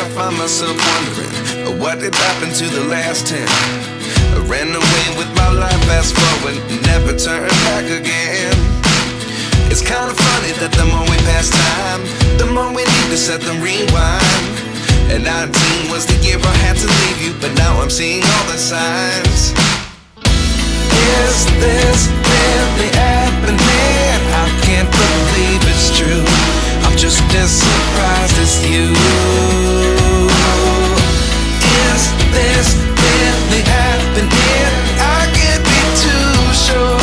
I find myself wondering what did happen to the last 10. I ran away with my life, fast forward, never turn back again. It's kind of funny that the more we pass time, the more we need to set them rewind. And 19 was the year I had to leave you, but now I'm seeing all the signs. Is this really happening? I can't believe it's true. I'm just as surprised as you. Is this really happening? I can't be too sure,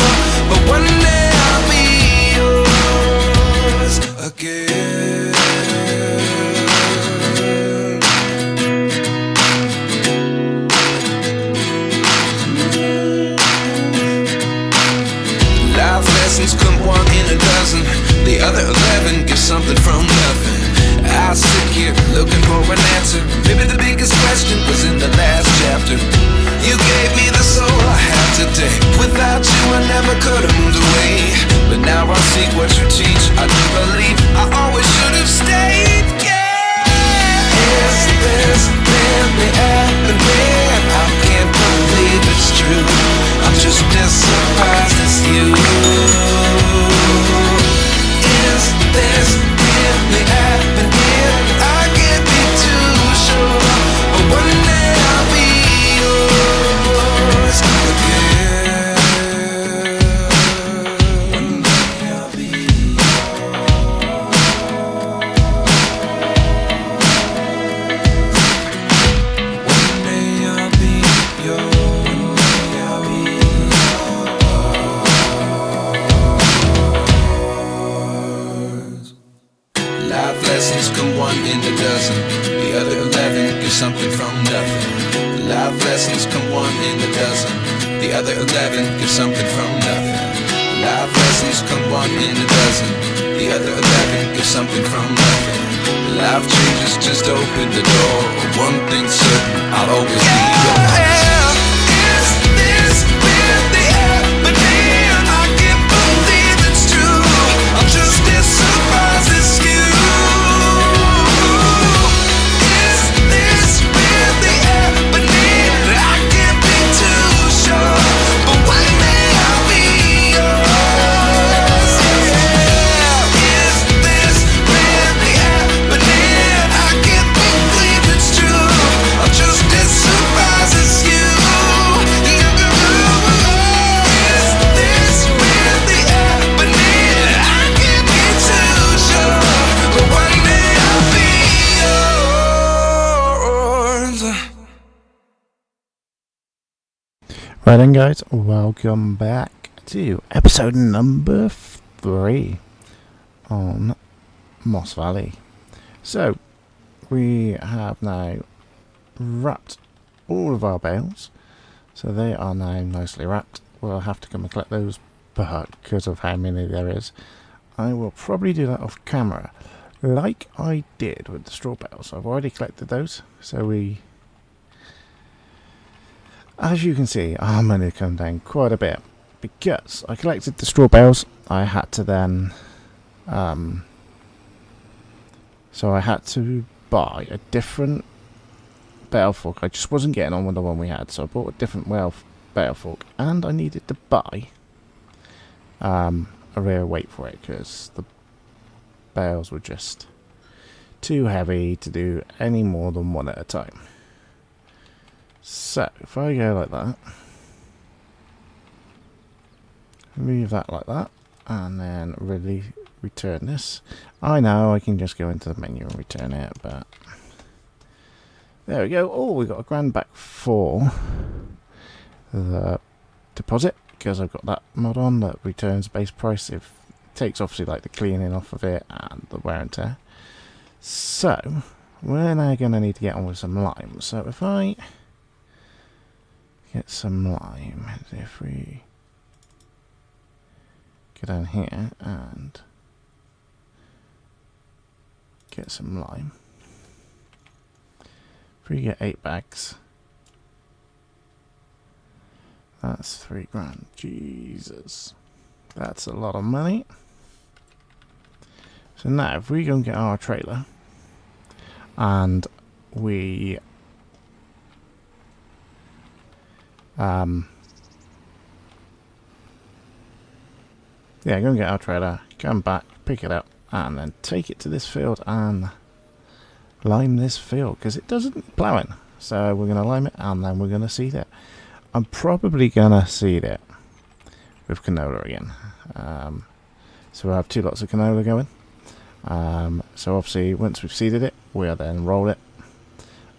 but one day I'll be yours again. Life lessons come one in a dozen. The other 11 give something from nothing. I sit here looking for an answer. Maybe the biggest question was in the last chapter. You gave me the soul I have today. Without you I never could have moved away. But now I see what you teach. I do believe I always should have stayed. Yeah. Is this really happening? I can't believe it's true. I'm just as surprised as you. Is this really happening? I can't be too sure, but one day I'll be yours again. One day I'll be yours. One day I'll be yours. I'll be yours. Life lessons come one in a dozen. The other 11 give something from nothing. Life lessons come one in a dozen. The other 11 give something from nothing. Life lessons come one in a dozen. The other 11 give something from nothing. Life changes just open the door. One thing's certain, I'll always be yours. Is this really happening? I can't believe it's true. I'm just as surprised as you. Is this really happening? I can't be too sure, but one day I'll be yours. Yeah. Is this really happening? I can't believe it's true. I'm just as surprised as you. Is this really happening? I can't be too sure, but one day I'll be yours. Right then guys, welcome back to episode number 3 on Moss Valley. So, we have now wrapped all of our bales, so they are now nicely wrapped. We'll have to come and collect those, but because of how many there is, I will probably do that off camera, like I did with the straw bales. I've already collected those, so as you can see, I'm going to come down quite a bit. Because I collected the straw bales, I had to then... so I had to buy a different bale fork. I just wasn't getting on with the one we had, so I bought a different bale fork. And I needed to buy a rear weight for it, because the bales were just too heavy to do any more than one at a time. So, if I go like that, leave that like that, and then really return this. I know I can just go into the menu and return it, but there we go. Oh, we got £1,000 back for the deposit, because I've got that mod on that returns base price. If it takes obviously like the cleaning off of it and the wear and tear. So, we're now going to need to get on with some lime. So if I get some lime, and if we go down here and get some lime, if we get 8 bags, that's £3,000. Jesus, that's a lot of money. So now if we go and get our trailer and we yeah, go and get our trailer, come back, pick it up, and then take it to this field and lime this field, because it doesn't ploughing. So we're going to lime it, and then we're going to seed it. I'm probably going to seed it with canola again. So we'll have 2 lots of canola going. So obviously once we've seeded it, we'll then roll it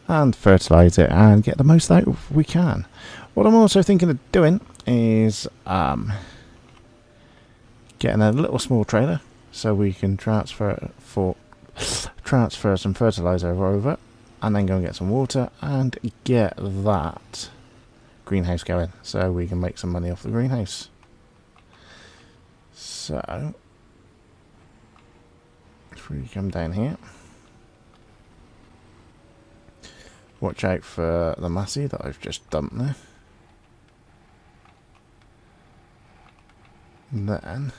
and fertilise it and get the most out we can. What I'm also thinking of doing is getting a little small trailer so we can transfer some fertiliser over, and then go and get some water and get that greenhouse going so we can make some money off the greenhouse. So if we come down here, watch out for the massey that I've just dumped there. Then,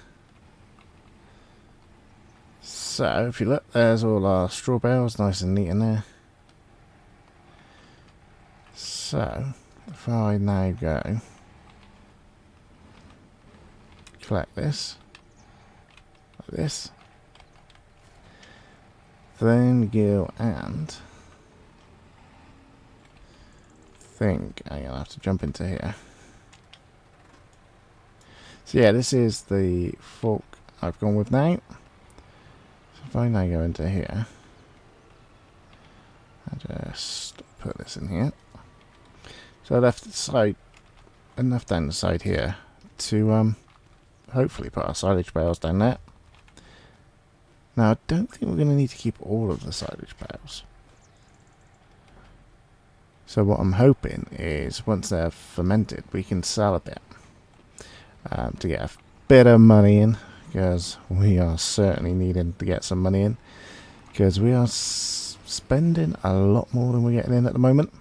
so if you look, there's all our straw bales nice and neat in there. So if I now go collect this like this, then go and think I'm gonna have to jump into here. So yeah, this is the fork I've gone with now. So if I now go into here, I just put this in here. So I left the side, enough down the side here to hopefully put our silage bales down there. Now I don't think we're going to need to keep all of the silage bales. So what I'm hoping is once they're fermented, we can sell a bit to get a bit of money in, because we are certainly needing to get some money in, because we are spending a lot more than we're getting in at the moment.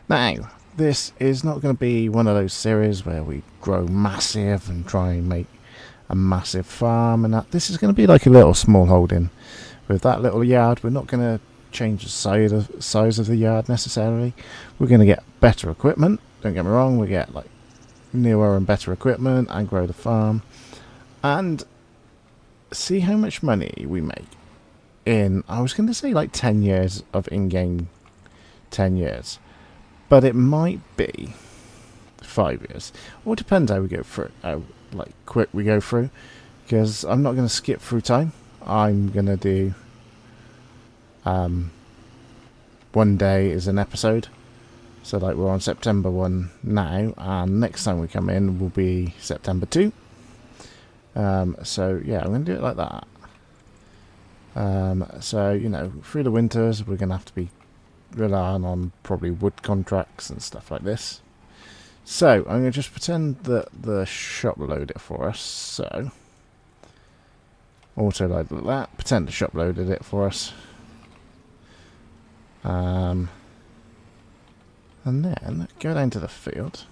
Now, this is not going to be one of those series where we grow massive and try and make a massive farm and that. This is going to be like a little small holding. With that little yard, we're not going to change the size of the yard necessarily. We're going to get better equipment. Don't get me wrong, we get like newer and better equipment and grow the farm and see how much money we make in, I was going to say like 10 years of in-game 10 years, but it might be 5 years. Well, it depends how we go through, how like quick we go through, because I'm not going to skip through time. I'm going to do one day is an episode. So like we're on September 1 now, and next time we come in will be September 2. So yeah, I'm going to do it like that. So, you know, through the winters we're going to have to be relying on probably wood contracts and stuff like this. So I'm going to just pretend that the shop loaded it for us. So auto load like that, pretend the shop loaded it for us. And then go down to the field,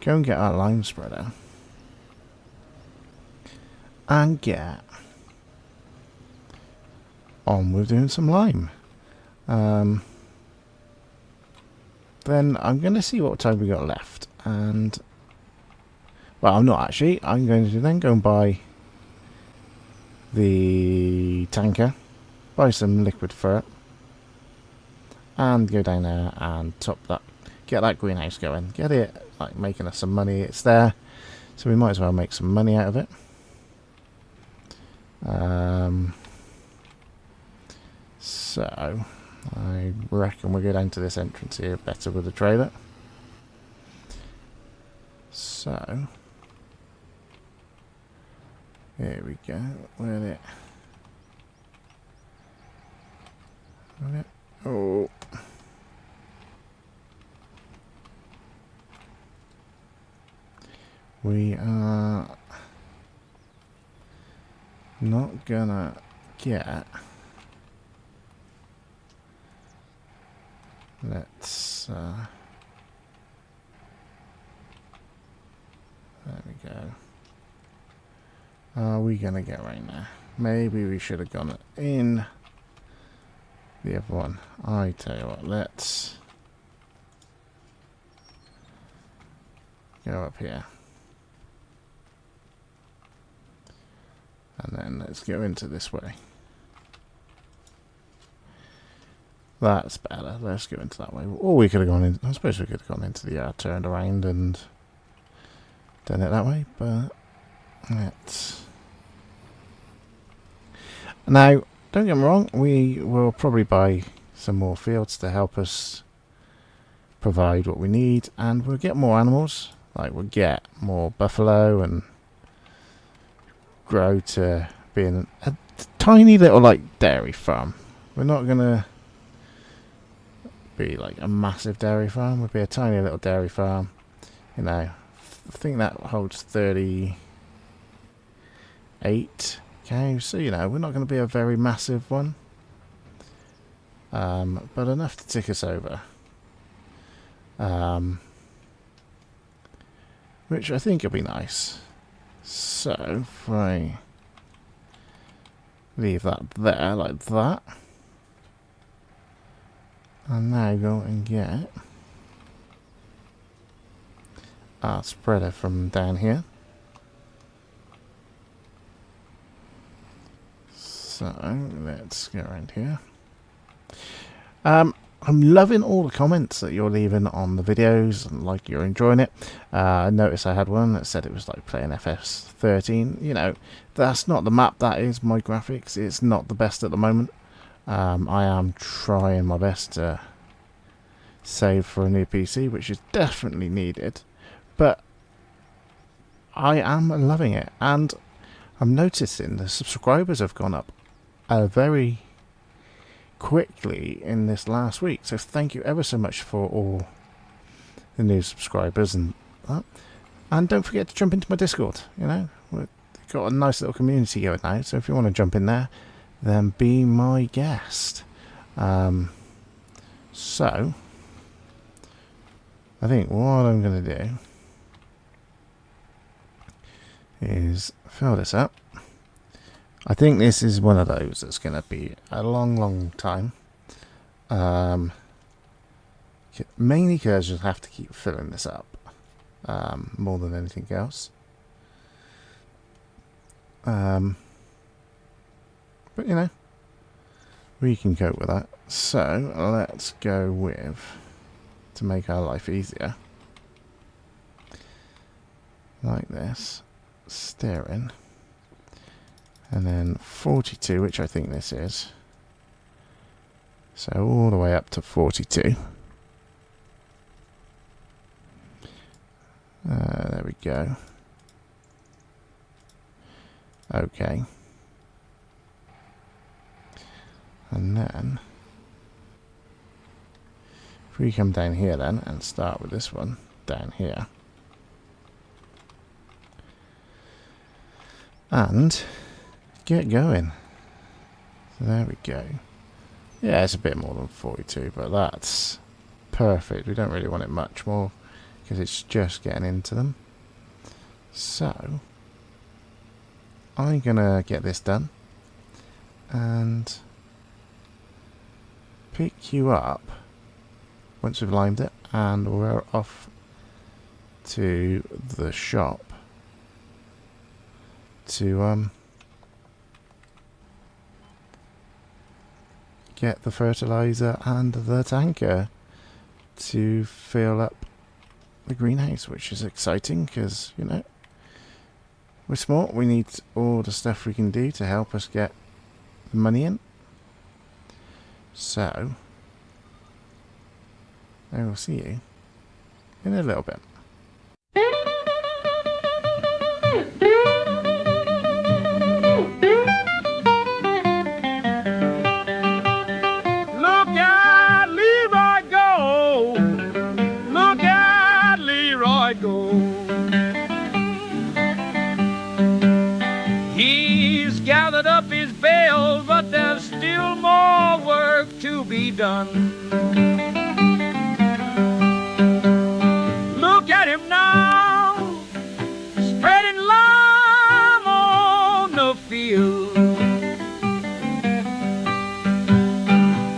go and get our lime spreader and get on with doing some lime. Then I'm going to see what time we got left, and well, I'm not actually, I'm going to then go and buy the tanker, buy some liquid fert, and go down there and top that, get that greenhouse going, get it like making us some money. It's there, so we might as well make some money out of it. So I reckon we'll go down to this entrance here better with the trailer. So here we go. Where it? Oh. We are not gonna get. Let's. There we go. Are we gonna get right now? Maybe we should have gone in the other one. I tell you what, let's go up here. And then let's go into this way. That's better. Let's go into that way. Or we could have gone in. I suppose we could have gone into the yard, turned around and done it that way. But let's. Now, don't get me wrong. We will probably buy some more fields to help us provide what we need, and we'll get more animals. Like we'll get more buffalo and grow to being a tiny little like dairy farm. We're not gonna be like a massive dairy farm. We'll be a tiny little dairy farm. You know, I think that holds 38 cows. So you know, we're not going to be a very massive one, but enough to tick us over. Which I think will be nice. So if I leave that there like that, and now go and get our spreader from down here. So let's go around here. I'm loving all the comments that you're leaving on the videos, and like you're enjoying it. I noticed I had one that said it was like playing FS13. You know, that's not the map, that is my graphics. It's not the best at the moment. I am trying my best to save for a new PC, which is definitely needed. But I am loving it, and I'm noticing the subscribers have gone up very quickly in this last week. So thank you ever so much for all the new subscribers and that. And don't forget to jump into my Discord. You know, we've got a nice little community going now. So if you want to jump in there, then be my guest. So I think what I'm going to do is fill this up. I think this is one of those that's going to be a long time. Mainly because you'll have to keep filling this up more than anything else. But you know, we can cope with that. So let's go with, to make our life easier, like this, steering, and then 42, which I think this is. So all the way up to 42. There we go. Okay. And then if we come down here then and start with this one down here. And get going. So there we go. Yeah, it's a bit more than 42, but that's perfect. We don't really want it much more because it's just getting into them. So I'm gonna get this done and pick you up once we've limed it, and we're off to the shop to get the fertilizer and the tanker to fill up the greenhouse, which is exciting because, you know, we're smart. We need all the stuff we can do to help us get the money in. So I will see you in a little bit. He's gathered up his bales, but there's still more work to be done. Look at him now, spreading lime on the field.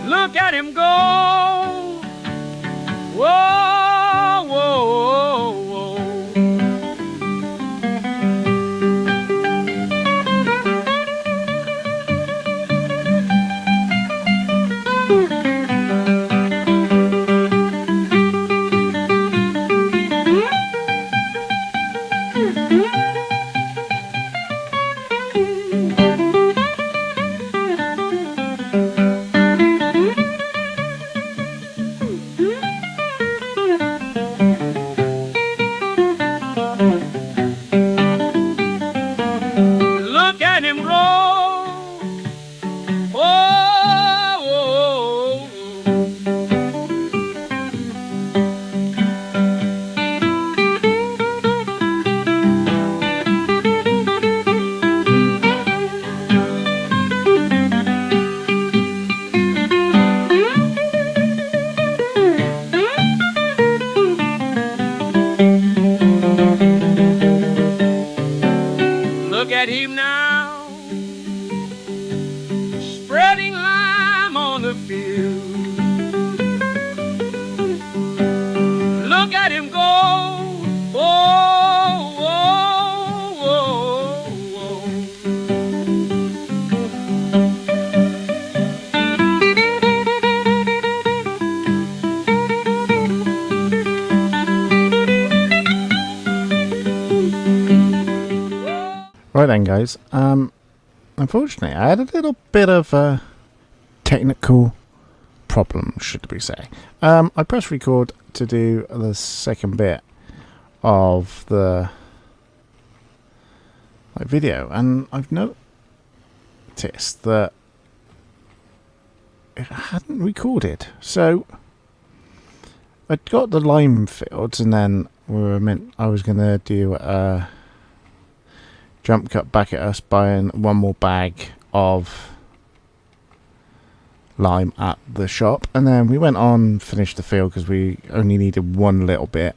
Look at him go. Whoa, whoa, whoa. Look at him roll. Whoa, whoa, whoa. Look at him now, spreading lime on the field. Look at him go. Whoa, whoa, whoa, whoa. Right then, guys. Unfortunately, I had a little bit of a technical problem, should we say. I pressed record to do the second bit of the video, and I've noticed that it hadn't recorded. So I got the lime fields, and then I was going to do a jump cut back at us buying one more bag of lime at the shop, and then we went on, finished the field because we only needed one little bit,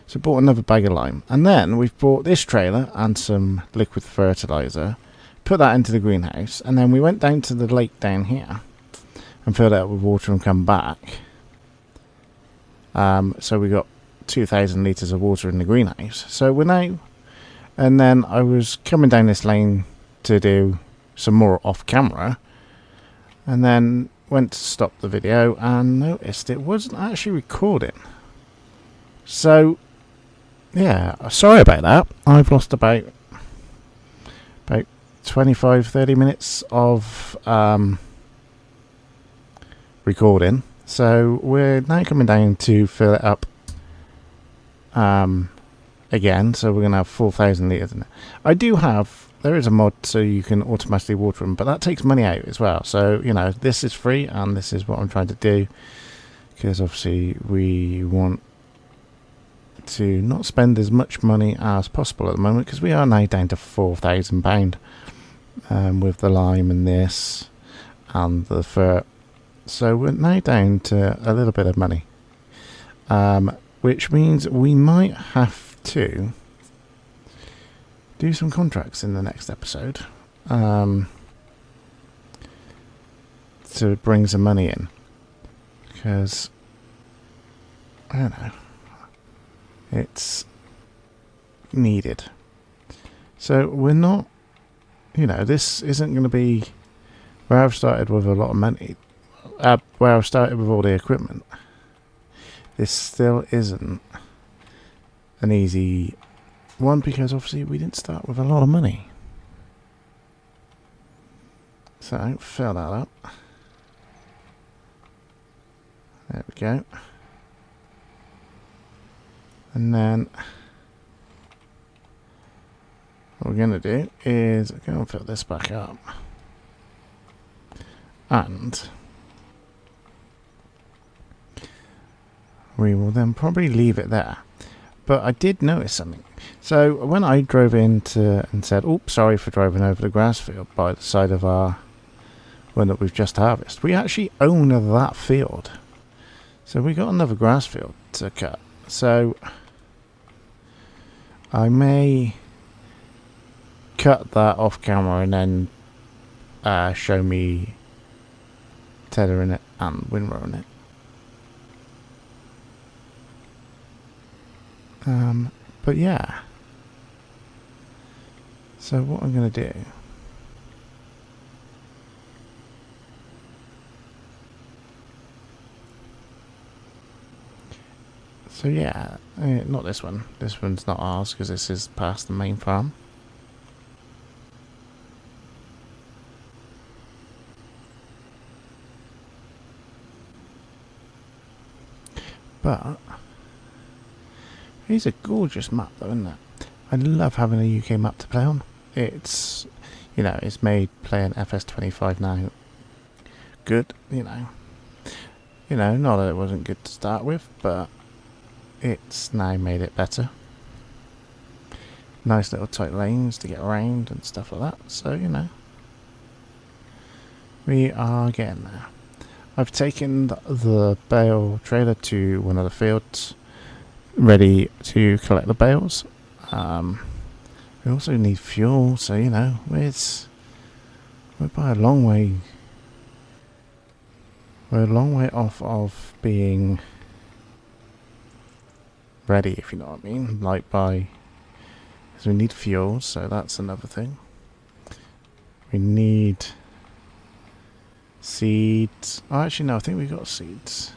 so bought another bag of lime, and then we've bought this trailer and some liquid fertilizer, put that into the greenhouse, and then we went down to the lake down here and filled it up with water and come back. So we got 2,000 litres of water in the greenhouse. So we're now. And then I was coming down this lane to do some more off camera, and then went to stop the video and noticed it wasn't actually recording. So yeah, sorry about that. I've lost about 25-30 minutes of recording. So we're now coming down to fill it up again, so we're going to have 4,000 litres in it. There is a mod so you can automatically water them, but that takes money out as well. So, you know, this is free, and this is what I'm trying to do, because obviously we want to not spend as much money as possible at the moment, because we are now down to £4,000 with the lime and this and the fert. So we're now down to a little bit of money, which means we might have to do some contracts in the next episode to bring some money in, because I don't know, it's needed. So we're not, this isn't going to be where I've started with a lot of money, where I've started with all the equipment. This still isn't an easy one, because obviously we didn't start with a lot of money. So fill that up. There we go. And then what we're going to do is go and fill this back up, and we will then probably leave it there. But I did notice something. So when I drove in and said, "Oops, sorry for driving over the grass field by the side of our one that we've just harvested," we actually own that field. So we got another grass field to cut. So I may cut that off camera and then show me tethering it and windrowing it. But yeah. So what I'm going to do... So yeah, not this one. This one's not ours because this is past the main farm. But it's a gorgeous map though, isn't it? I love having a UK map to play on. It's, you know, it's made playing FS25 now good, you know. You know, not that it wasn't good to start with, but it's now made it better. Nice little tight lanes to get around and stuff like that. So, you know, we are getting there. I've taken the bale trailer to one of the fields, ready to collect the bales. We also need fuel, so, you know, we're by a long way. We're a long way off of being ready, if you know what I mean. Like because we need fuel, so that's another thing. We need seeds. Oh, actually no, I think we got seeds.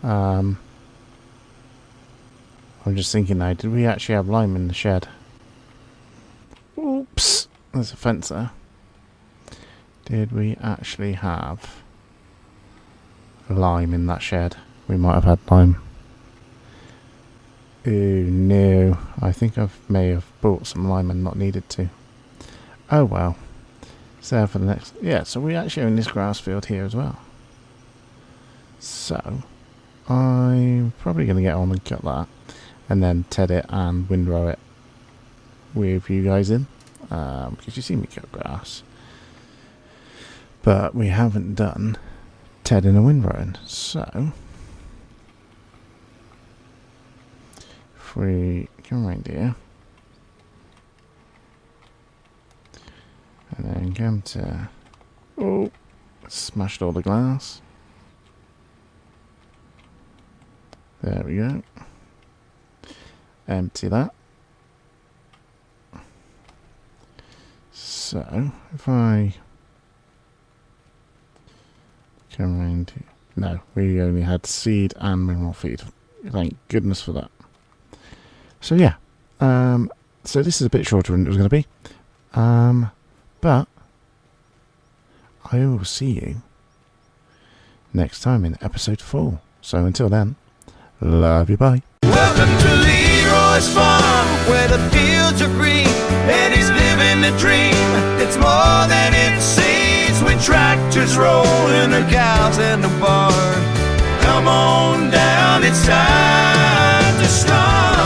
I'm just thinking now, did we actually have lime in the shed? Oops, there's a fence there. Did we actually have lime in that shed? We might have had lime. Oh no, I think I may have bought some lime and not needed to. Oh well. So for the next... Yeah, so we actually own this grass field here as well. So, I'm probably going to get on and cut that. And then ted it and windrow it with you guys in. Because you see me cut grass. But we haven't done tedding and windrowing. So... if we come around here and then come to... Oh! Smashed all the glass. There we go. Empty that. So, if I come around here... No, we only had seed and mineral feed. Thank goodness for that. So yeah, so this is a bit shorter than it was going to be, but I will see you next time in episode 4. So until then, love you, bye. Welcome to Leroy's Farm, where the fields are green, and he's living the dream. It's more than it seems when tractors roll and the cows in the barn. Come on down, it's time to start.